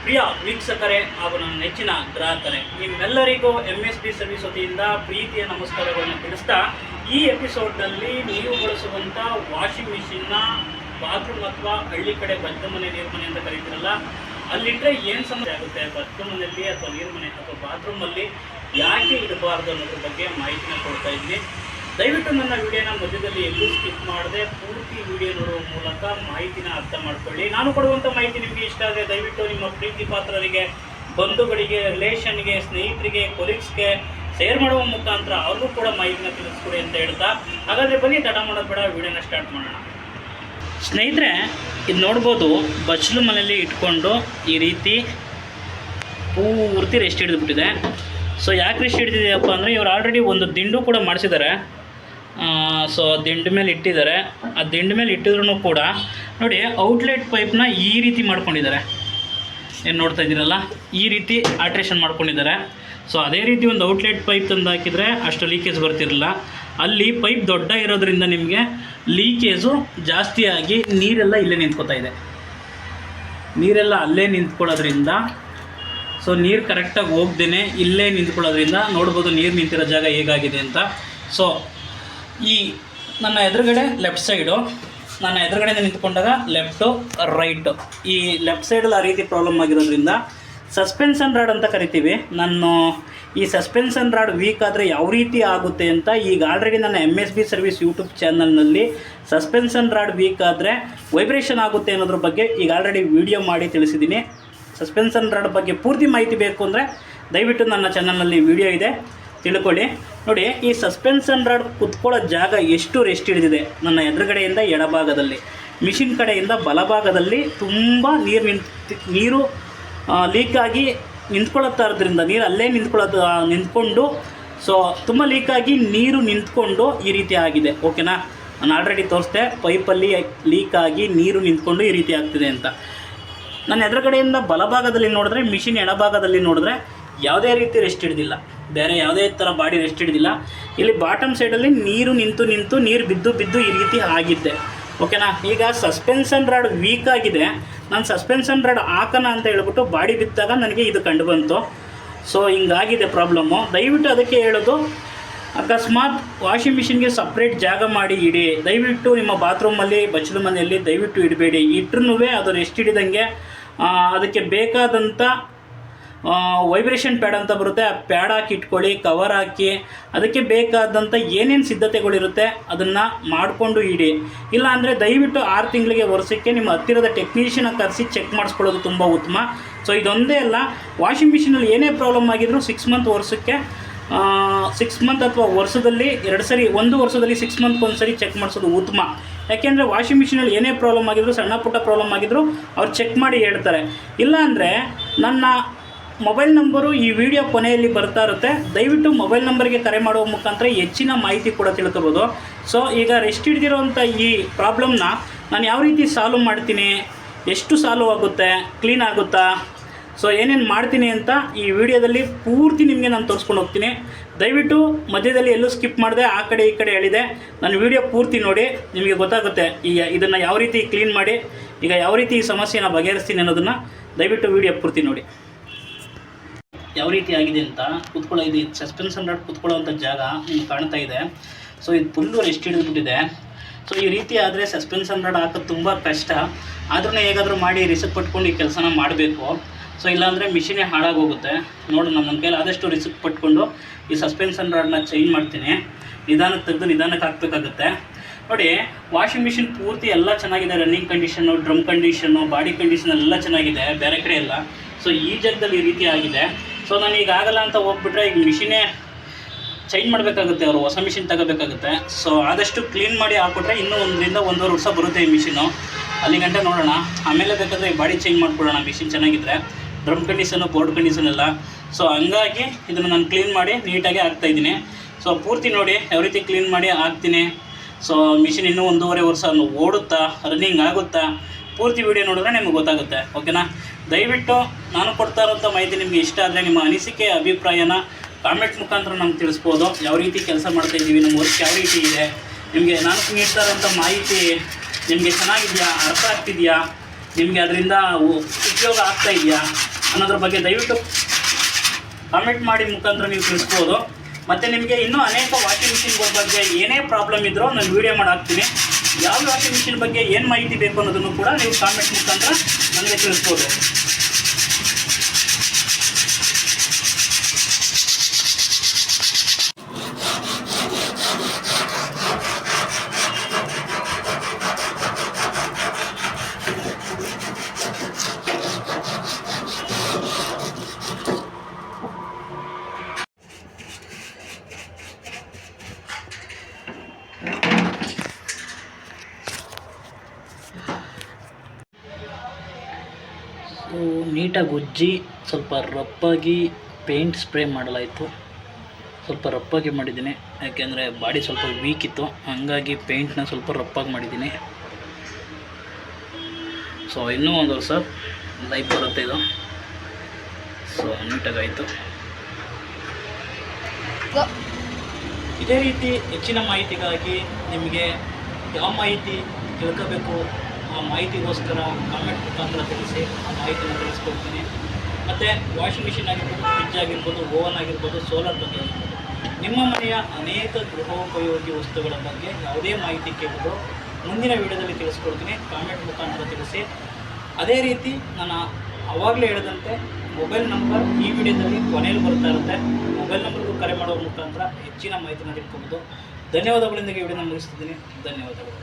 ಪ್ರಿಯ ವೀಕ್ಷಕರೇ ಹಾಗೂ ನನ್ನ ನೆಚ್ಚಿನ ಗ್ರಾಹಕರೇ, ನಿಮ್ಮೆಲ್ಲರಿಗೂ MSB ಸರ್ವಿಸ್ ವತಿಯಿಂದ ಪ್ರೀತಿಯ ನಮಸ್ಕಾರಗಳನ್ನು ತಿಳಿಸ್ತಾ ಈ ಎಪಿಸೋಡ್ನಲ್ಲಿ ನೀವು ಬಳಸುವಂಥ ವಾಷಿಂಗ್ ಮಿಷಿನ್ನ ಬಾತ್ರೂಮ್ ಅಥವಾ ಹಳ್ಳಿ ಕಡೆ ಬಚ್ಚಮನೆ ನೀರ್ಮನೆ ಅಂತ ಕರೀತಿರಲ್ಲ, ಅಲ್ಲಿಟ್ಟರೆ ಏನು ಸಮಸ್ಯೆ ಆಗುತ್ತೆ, ಬಚ್ಚಮನೆಯಲ್ಲಿ ಅಥವಾ ನೀರ್ಮನೆ ಅಥವಾ ಬಾತ್ರೂಮಲ್ಲಿ ಯಾಕೆ ಇಡಬಾರ್ದು ಅನ್ನೋದ್ರ ಬಗ್ಗೆ ಮಾಹಿತಿನ ಕೊಡ್ತಾ ಇದ್ದೀನಿ. ದಯವಿಟ್ಟು ನನ್ನ ವಿಡಿಯೋನ ಮಧ್ಯದಲ್ಲಿ ಎಲ್ಲೂ ಸ್ಕಿಪ್ ಮಾಡದೆ ಪೂರ್ತಿ ವಿಡಿಯೋ ನೋಡುವ ಮೂಲಕ ಮಾಹಿತಿನ ಅರ್ಥ ಮಾಡ್ಕೊಳ್ಳಿ. ನಾನು ಕೊಡುವಂಥ ಮಾಹಿತಿ ನಿಮಗೆ ಇಷ್ಟ ಆದರೆ ದಯವಿಟ್ಟು ನಿಮ್ಮ ಪ್ರೀತಿ ಪಾತ್ರರಿಗೆ, ಬಂಧುಗಳಿಗೆ, ರಿಲೇಷನ್ಗೆ, ಸ್ನೇಹಿತರಿಗೆ, ಕೊಲೀಗ್ಸ್ಗೆ ಶೇರ್ ಮಾಡುವ ಮುಖಾಂತರ ಅವ್ರಿಗೂ ಕೂಡ ಮಾಹಿತಿನ ತಿಳಿಸ್ಕೊಡಿ ಅಂತ ಹೇಳ್ತಾ, ಹಾಗಾದರೆ ಬನ್ನಿ ತಡ ಮಾಡೋದು ಬೇಡ, ವಿಡಿಯೋನ ಸ್ಟಾರ್ಟ್ ಮಾಡೋಣ. ಸ್ನೇಹಿತರೆ, ಇದು ನೋಡ್ಬೋದು, ಬಚ್ಚಲು ಮನೆಯಲ್ಲಿ ಇಟ್ಕೊಂಡು ಈ ರೀತಿ ಪೂರ್ತಿ ರೆಸ್ಟ್ ಹಿಡಿದುಬಿಟ್ಟಿದೆ. ಸೊ ಯಾಕೆ ರೆಸ್ಟ್ ಹಿಡಿದಿದೆಯಪ್ಪ ಅಂದರೆ ಇವರು ಆಲ್ರೆಡಿ ಒಂದು ದಿಂಡು ಕೂಡ ಮಾಡಿಸಿದ್ದಾರೆ. ಸೊ ದಿಂಡು ಮೇಲೆ ಇಟ್ಟಿದ್ದಾರೆ. ಆ ದಿಂಡು ಮೇಲೆ ಇಟ್ಟಿದ್ರೂ ಕೂಡ ನೋಡಿ ಔಟ್ಲೆಟ್ ಪೈಪ್ನ ಈ ರೀತಿ ಮಾಡ್ಕೊಂಡಿದ್ದಾರೆ. ಏನು ನೋಡ್ತಾ ಇದ್ದೀರಲ್ಲ, ಈ ರೀತಿ ಆಲ್ಟ್ರೇಷನ್ ಮಾಡ್ಕೊಂಡಿದ್ದಾರೆ. ಸೊ ಅದೇ ರೀತಿ ಒಂದು ಔಟ್ಲೆಟ್ ಪೈಪ್ ತಂದು ಹಾಕಿದರೆ ಅಷ್ಟು ಲೀಕೇಜ್ ಬರ್ತಿರಲಿಲ್ಲ. ಅಲ್ಲಿ ಪೈಪ್ ದೊಡ್ಡ ಇರೋದ್ರಿಂದ ನಿಮಗೆ ಲೀಕೇಜು ಜಾಸ್ತಿ ಆಗಿ ನೀರೆಲ್ಲ ಇಲ್ಲೇ ನಿಂತ್ಕೋತಾ ಇದೆ. ನೀರೆಲ್ಲ ಅಲ್ಲೇ ನಿಂತ್ಕೊಳ್ಳೋದ್ರಿಂದ, ಸೊ ನೀರು ಕರೆಕ್ಟಾಗಿ ಹೋಗ್ದೇ ಇಲ್ಲೇ ನಿಂತ್ಕೊಳ್ಳೋದ್ರಿಂದ ನೋಡ್ಬೋದು ನೀರು ನಿಂತಿರೋ ಜಾಗ ಹೇಗಾಗಿದೆ ಅಂತ. ಸೊ ಈ ನನ್ನ ಎದುರುಗಡೆ ಲೆಫ್ಟ್ ಸೈಡು, ನನ್ನ ಎದುರುಗಡೆ ನಿಂತ್ಕೊಂಡಾಗ ಲೆಫ್ಟು ರೈಟು, ಈ ಲೆಫ್ಟ್ ಸೈಡಲ್ಲಿ ಆ ರೀತಿ ಪ್ರಾಬ್ಲಮ್ ಆಗಿರೋದ್ರಿಂದ ಸಸ್ಪೆನ್ಷನ್ ರಾಡ್ ಅಂತ ಕರಿತೀವಿ. ನಾನು ಈ ಸಸ್ಪೆನ್ಷನ್ ರಾಡ್ ವೀಕ್ ಆದರೆ ಯಾವ ರೀತಿ ಆಗುತ್ತೆ ಅಂತ ಈಗ ಆಲ್ರೆಡಿ ನನ್ನ MSB ಸರ್ವಿಸ್ ಯೂಟ್ಯೂಬ್ ಚಾನಲ್ನಲ್ಲಿ ಸಸ್ಪೆನ್ಷನ್ ರಾಡ್ ವೀಕ್ ಆದರೆ ವೈಬ್ರೇಷನ್ ಆಗುತ್ತೆ ಅನ್ನೋದ್ರ ಬಗ್ಗೆ ಈಗ ಆಲ್ರೆಡಿ ವಿಡಿಯೋ ಮಾಡಿ ತಿಳಿಸಿದ್ದೀನಿ. ಸಸ್ಪೆನ್ಷನ್ ರಾಡ್ ಬಗ್ಗೆ ಪೂರ್ತಿ ಮಾಹಿತಿ ಬೇಕು ಅಂದರೆ ದಯವಿಟ್ಟು ನನ್ನ ಚಾನಲ್ನಲ್ಲಿ ವಿಡಿಯೋ ಇದೆ, ತಿಳ್ಕೊಳ್ಳಿ. ನೋಡಿ, ಈ ಸಸ್ಪೆನ್ಷನ್ ರಾಡ್ ಕುತ್ಕೊಳ್ಳೋ ಜಾಗ ಎಷ್ಟು ರೆಸ್ಟ್ ಹಿಡಿದಿದೆ. ನನ್ನ ಎದುರುಗಡೆಯಿಂದ ಎಡಭಾಗದಲ್ಲಿ, ಮಿಷಿನ್ ಕಡೆಯಿಂದ ಬಲಭಾಗದಲ್ಲಿ ತುಂಬ ನೀರು ಲೀಕಾಗಿ ನಿಂತ್ಕೊಳ್ಳುತ್ತಾ ಇರೋದ್ರಿಂದ, ನೀರು ಅಲ್ಲೇ ನಿಂತ್ಕೊಂಡು ಸೊ ತುಂಬ ಲೀಕಾಗಿ ನೀರು ನಿಂತ್ಕೊಂಡು ಈ ರೀತಿ ಆಗಿದೆ. ಓಕೆನಾ, ನಾನು ಆಲ್ರೆಡಿ ತೋರಿಸ್ದೆ ಪೈಪಲ್ಲಿ ಲೀಕಾಗಿ ನೀರು ನಿಂತ್ಕೊಂಡು ಈ ರೀತಿ ಆಗ್ತಿದೆ ಅಂತ. ನನ್ನ ಎದುರುಗಡೆಯಿಂದ ಬಲಭಾಗದಲ್ಲಿ ನೋಡಿದ್ರೆ, ಮಿಷಿನ್ ಎಡಭಾಗದಲ್ಲಿ ನೋಡಿದ್ರೆ ಯಾವುದೇ ರೀತಿ ರೆಸ್ಟ್ ಹಿಡಿದಿಲ್ಲ, ಬೇರೆ ಯಾವುದೇ ಥರ ಬಾಡಿ ರೆಸ್ಟ್ ಹಿಡಿದಿಲ್ಲ. ಇಲ್ಲಿ ಬಾಟಮ್ ಸೈಡಲ್ಲಿ ನೀರು ನಿಂತು ನೀರು ಬಿದ್ದು ಈ ರೀತಿ ಆಗಿದ್ದೆ. ಓಕೆನಾ, ಈಗ ಸಸ್ಪೆನ್ಷನ್ ರಾಡ್ ವೀಕ್ ಆಗಿದೆ. ನಾನು ಸಸ್ಪೆನ್ಷನ್ ರಾಡ್ ಹಾಕೋಣ ಅಂತ ಹೇಳ್ಬಿಟ್ಟು ಬಾಡಿ ಬಿದ್ದಾಗ ನನಗೆ ಇದು ಕಂಡು ಬಂತು. ಸೊ ಹಿಂಗಾಗಿದೆ ಪ್ರಾಬ್ಲಮ್ಮು. ದಯವಿಟ್ಟು ಅದಕ್ಕೆ ಹೇಳೋದು, ಅಕಸ್ಮಾತ್ ವಾಷಿಂಗ್ ಮಿಷಿನ್ಗೆ ಸಪ್ರೇಟ್ ಜಾಗ ಮಾಡಿ ಇಡಿ. ದಯವಿಟ್ಟು ನಿಮ್ಮ ಬಾತ್ರೂಮಲ್ಲಿ, ಬಚ್ಚಲು ಮನೆಯಲ್ಲಿ ದಯವಿಟ್ಟು ಇಡಬೇಡಿ. ಇಟ್ರೂ ಅದು ರೆಸ್ಟ್ ಹಿಡಿದಂಗೆ ಅದಕ್ಕೆ ಬೇಕಾದಂಥ ವೈಬ್ರೇಷನ್ ಪ್ಯಾಡ್ ಅಂತ ಬರುತ್ತೆ, ಆ ಪ್ಯಾಡ್ ಹಾಕಿ ಇಟ್ಕೊಳ್ಳಿ, ಕವರ್ ಹಾಕಿ, ಅದಕ್ಕೆ ಬೇಕಾದಂಥ ಏನೇನು ಸಿದ್ಧತೆಗಳಿರುತ್ತೆ ಅದನ್ನು ಮಾಡಿಕೊಂಡು ಇಡಿ. ಇಲ್ಲಾಂದರೆ ದಯವಿಟ್ಟು 6 ತಿಂಗಳಿಗೆ, ವರ್ಷಕ್ಕೆ ನಿಮ್ಮ ಹತ್ತಿರದ ಟೆಕ್ನಿಷಿಯನ್ ಕರೆಸಿ ಚೆಕ್ ಮಾಡಿಸ್ಕೊಳ್ಳೋದು ತುಂಬ ಉತ್ತಮ. ಸೊ ಇದೊಂದೇ ಅಲ್ಲ, ವಾಷಿಂಗ್ ಮಿಷಿನಲ್ಲಿ ಏನೇ ಪ್ರಾಬ್ಲಮ್ ಆಗಿದ್ರು 6 ಮಂತ್, ವರ್ಷಕ್ಕೆ 6 ಮಂತ್ ಅಥವಾ ವರ್ಷದಲ್ಲಿ 2 ಸರಿ, 1 ವರ್ಷದಲ್ಲಿ 6 ಮಂತ್ಗೆ ಒಂದು ಸರಿ ಚೆಕ್ ಮಾಡಿಸೋದು ಉತ್ತಮ. ಯಾಕೆಂದರೆ ವಾಷಿಂಗ್ ಮಿಷಿನಲ್ಲಿ ಏನೇ ಪ್ರಾಬ್ಲಮ್ ಆಗಿದ್ರು, ಸಣ್ಣ ಪುಟ್ಟ ಪ್ರಾಬ್ಲಮ್ ಆಗಿದ್ರು ಅವ್ರು ಚೆಕ್ ಮಾಡಿ ಹೇಳ್ತಾರೆ. ಇಲ್ಲಾಂದರೆ ನನ್ನ ಮೊಬೈಲ್ ನಂಬರು ಈ ವಿಡಿಯೋ ಕೊನೆಯಲ್ಲಿ ಬರ್ತಾ ಇರುತ್ತೆ. ದಯವಿಟ್ಟು ಮೊಬೈಲ್ ನಂಬರ್ಗೆ ಕರೆ ಮಾಡುವ ಮುಖಾಂತರ ಹೆಚ್ಚಿನ ಮಾಹಿತಿ ಕೂಡ ತಿಳ್ಕೊಬೋದು. ಸೊ ಈಗ ರೆಸ್ಟ್ ಹಿಡಿದಿರೋಂಥ ಈ ಪ್ರಾಬ್ಲಮ್ನ ನಾನು ಯಾವ ರೀತಿ ಸಾಲ್ವ್ ಮಾಡ್ತೀನಿ, ಎಷ್ಟು ಸಾಲ್ವ್ ಆಗುತ್ತೆ, ಕ್ಲೀನ್ ಆಗುತ್ತಾ, ಸೊ ಏನೇನು ಮಾಡ್ತೀನಿ ಅಂತ ಈ ವಿಡಿಯೋದಲ್ಲಿ ಪೂರ್ತಿ ನಿಮಗೆ ನಾನು ತೋರಿಸ್ಕೊಂಡು ಹೋಗ್ತೀನಿ. ದಯವಿಟ್ಟು ಮಧ್ಯದಲ್ಲಿ ಎಲ್ಲೂ ಸ್ಕಿಪ್ ಮಾಡಿದೆ, ಆ ಕಡೆ ಈ ಕಡೆ ಹೇಳಿದೆ, ನನ್ನ ವಿಡಿಯೋ ಪೂರ್ತಿ ನೋಡಿ, ನಿಮಗೆ ಗೊತ್ತಾಗುತ್ತೆ ಈಗ ಇದನ್ನು ಯಾವ ರೀತಿ ಕ್ಲೀನ್ ಮಾಡಿ, ಈಗ ಯಾವ ರೀತಿ ಈ ಸಮಸ್ಯೆನ ಬಗೆಹರಿಸ್ತೀನಿ ಅನ್ನೋದನ್ನು ದಯವಿಟ್ಟು ವಿಡಿಯೋ ಪೂರ್ತಿ ನೋಡಿ. ಯಾವ ರೀತಿ ಆಗಿದೆ ಅಂತ ಕೂತ್ಕೊಳ್ಳೋ, ಇದು ಸಸ್ಪೆನ್ಷನ್ ರಾಡ್ ಕೂತ್ಕೊಳ್ಳೋವಂಥ ಜಾಗ ನಿಮ್ಗೆ ಕಾಣ್ತಾ ಇದೆ. ಸೊ ಇದು ಫುಲ್ಲು ರೆಸ್ಟ್ ಹಿಡಿದುಬಿಟ್ಟಿದೆ. ಸೊ ಈ ರೀತಿ ಆದರೆ ಸಸ್ಪೆನ್ಷನ್ ರಾಡ್ ಹಾಕೋದು ತುಂಬ ಕಷ್ಟ. ಆದ್ರೂ ಹೇಗಾದರೂ ಮಾಡಿ ರಿಸ್ಕ್ ಪಟ್ಕೊಂಡು ಈ ಕೆಲಸನ ಮಾಡಬೇಕು. ಸೊ ಇಲ್ಲಾಂದರೆ ಮಿಷಿನೇ ಹಾಳಾಗೋಗುತ್ತೆ. ನೋಡಿ, ನನ್ನ ಕೈಲಿ ಆದಷ್ಟು ರಿಸ್ಕ್ ಪಟ್ಕೊಂಡು ಈ ಸಸ್ಪೆನ್ಷನ್ ರಾಡ್ನ ಚೇಂಜ್ ಮಾಡ್ತೀನಿ. ನಿಧಾನಕ್ಕೆ ತೆಗೆದು ನಿಧಾನಕ್ಕೆ ಹಾಕಬೇಕಾಗುತ್ತೆ. ನೋಡಿ, ವಾಷಿಂಗ್ ಮಿಷಿನ್ ಪೂರ್ತಿ ಎಲ್ಲ ಚೆನ್ನಾಗಿದೆ, running condition, drum condition, body condition ಎಲ್ಲ ಚೆನ್ನಾಗಿದೆ, ಬೇರೆ ಕಡೆ ಎಲ್ಲ. ಸೊ ಈ ಜಾಗದಲ್ಲಿ ಈ ರೀತಿ ಆಗಿದೆ. ಸೊ ನಾನು ಈಗ ಆಗಲ್ಲ ಅಂತ ಹೋಗ್ಬಿಟ್ರೆ ಈಗ ಮಿಷಿನೇ ಚೇಂಜ್ ಮಾಡಬೇಕಾಗುತ್ತೆ, ಅವರು ಹೊಸ ಮಿಷಿನ್ ತಗೋಬೇಕಾಗುತ್ತೆ. ಸೊ ಆದಷ್ಟು ಕ್ಲೀನ್ ಮಾಡಿ ಹಾಕ್ಬಿಟ್ರೆ ಇನ್ನೂ 1 ರಿಂದ 1.5 ವರ್ಷ ಬರುತ್ತೆ ಈ ಮಿಷಿನು. ಅಲ್ಲಿ ಗಂಟೆ ನೋಡೋಣ, ಆಮೇಲೆ ಬೇಕಾದರೆ ಈ ಬಾಡಿ ಚೇಂಜ್ ಮಾಡ್ಕೊಳ್ಳೋಣ ಮಿಷಿನ್ ಚೆನ್ನಾಗಿದ್ದರೆ, ಡ್ರಮ್ ಕಂಡೀಷನು, ಬೋರ್ಡ್ ಕಂಡೀಷನ್ ಎಲ್ಲ. ಸೊ ಹಂಗಾಗಿ ಇದನ್ನು ನಾನು ಕ್ಲೀನ್ ಮಾಡಿ ನೀಟಾಗಿ ಹಾಕ್ತಾಯಿದ್ದೀನಿ. ಸೊ ಪೂರ್ತಿ ನೋಡಿ ಯಾವ ರೀತಿ ಕ್ಲೀನ್ ಮಾಡಿ ಹಾಕ್ತೀನಿ. ಸೊ ಮಿಷಿನ್ ಇನ್ನೂ 1.5 ವರ್ಷ ಓಡುತ್ತಾ, ರನ್ನಿಂಗ್ ಆಗುತ್ತಾ, ಪೂರ್ತಿ ವಿಡಿಯೋ ನೋಡಿದ್ರೆ ನಿಮಗೆ ಗೊತ್ತಾಗುತ್ತೆ. ಓಕೆನಾ, ದಯವಿಟ್ಟು ನಾನು ಕೊಡ್ತಾ ಇರೋಂಥ ಮಾಹಿತಿ ನಿಮಗೆ ಇಷ್ಟ ಆದರೆ ನಿಮ್ಮ ಅನಿಸಿಕೆ, ಅಭಿಪ್ರಾಯನ ಕಾಮೆಂಟ್ ಮುಖಾಂತರ ನಮ್ಗೆ ತಿಳಿಸ್ಬೋದು. ಯಾವ ರೀತಿ ಕೆಲಸ ಮಾಡ್ತಾಯಿದ್ದೀವಿ, ನಮ್ಮ ವರ್ಕ್ ಯಾವ ರೀತಿ ಇದೆ, ನಿಮಗೆ ನಾನು ನೀಡ್ತಾ ಇರೋಂಥ ಮಾಹಿತಿ ನಿಮಗೆ ಚೆನ್ನಾಗಿದೆಯಾ, ಅರ್ಥ ಆಗ್ತಿದೆಯಾ, ನಿಮಗೆ ಅದರಿಂದ ಉಪಯೋಗ ಆಗ್ತಾ ಇದೆಯಾ, ಅನ್ನೋದ್ರ ಬಗ್ಗೆ ದಯವಿಟ್ಟು ಕಾಮೆಂಟ್ ಮಾಡಿ ಮುಖಾಂತರ ನೀವು ತಿಳಿಸ್ಬೋದು. ಮತ್ತು ನಿಮಗೆ ಇನ್ನೂ ಅನೇಕ ವಾಷಿಂಗ್ ಮಿಷಿನ್ಗಳ ಬಗ್ಗೆ ಏನೇ ಪ್ರಾಬ್ಲಮ್ ಇದ್ದರೂ ನಾನು ವೀಡಿಯೋ ಮಾಡಿ ಹಾಕ್ತೀನಿ. ಯಾವ ವಾಷಿಂಗ್ ಮಿಷಿನ್ ಬಗ್ಗೆ ಏನು ಮಾಹಿತಿ ಬೇಕು ಅನ್ನೋದನ್ನು ಕೂಡ ನೀವು ಕಾಮೆಂಟ್ ಮುಖಾಂತರ ನನಗೆ ತಿಳಿಸ್ಬೋದು. ನೀಟಾಗಿ ಉಜ್ಜಿ ಸ್ವಲ್ಪ ರಪ್ಪಾಗಿ ಪೇಂಟ್ ಸ್ಪ್ರೇ ಮಾಡಲಾಯಿತು. ಸ್ವಲ್ಪ ರಪ್ಪಾಗಿ ಮಾಡಿದ್ದೀನಿ, ಯಾಕೆಂದರೆ ಬಾಡಿ ಸ್ವಲ್ಪ ವೀಕ್ ಇತ್ತು, ಹಾಗಾಗಿ ಪೇಂಟ್ನ ಸ್ವಲ್ಪ ರಪ್ಪಾಗಿ ಮಾಡಿದ್ದೀನಿ. ಸೊ ಇನ್ನೂ ಒಂದು ವರ್ಷ ಲೈಫ್ ಬರುತ್ತೆ ಇದು. ಸೊ ನೀಟಾಗಾಯಿತು. ಇದೇ ರೀತಿ ಹೆಚ್ಚಿನ ಮಾಹಿತಿಗಾಗಿ ನಿಮಗೆ ಯಾವ ಮಾಹಿತಿ ತಿಳ್ಕೋಬೇಕು ಆ ಮಾಹಿತಿಗೋಸ್ಕರ ಕಾಮೆಂಟ್ ಮುಖಾಂತರ ತಿಳಿಸಿ, ಆ ಮಾಹಿತಿನ ತಿಳಿಸ್ಕೊಡ್ತೀನಿ. ಮತ್ತು ವಾಷಿಂಗ್ ಮಿಷಿನ್ ಆಗಿರ್ಬೋದು, ಫ್ರಿಜ್ ಆಗಿರ್ಬೋದು, ಓವನ್ ಆಗಿರ್ಬೋದು, ಸೋಲಾರ್ ಬಗ್ಗೆ ಆಗಿರ್ಬೋದು, ನಿಮ್ಮ ಮನೆಯ ಅನೇಕ ಗೃಹೋಪಯೋಗಿ ವಸ್ತುಗಳ ಬಗ್ಗೆ ಯಾವುದೇ ಮಾಹಿತಿ ಕೇಳಿದ್ರು ಮುಂದಿನ ವೀಡಿಯೋದಲ್ಲಿ ತಿಳಿಸ್ಕೊಡ್ತೀನಿ. ಕಾಮೆಂಟ್ ಮುಖಾಂತರ ತಿಳಿಸಿ. ಅದೇ ರೀತಿ ನಾನು ಆವಾಗಲೇ ಹೇಳಿದಂತೆ ಮೊಬೈಲ್ ನಂಬರ್ ಈ ವಿಡಿಯೋದಲ್ಲಿ ಕೊನೆಯಲ್ಲಿ ಬರ್ತಾ ಇರುತ್ತೆ. ಮೊಬೈಲ್ ನಂಬರ್ಗೂ ಕರೆ ಮಾಡುವ ಮುಖಾಂತರ ಹೆಚ್ಚಿನ ಮಾಹಿತಿನ ತಿಳ್ಕೊಬೋದು. ಧನ್ಯವಾದಗಳಿಂದ ಈ ವಿಡಿಯೋನ ಮುಗಿಸ್ತಿದ್ದೀನಿ. ಧನ್ಯವಾದಗಳು.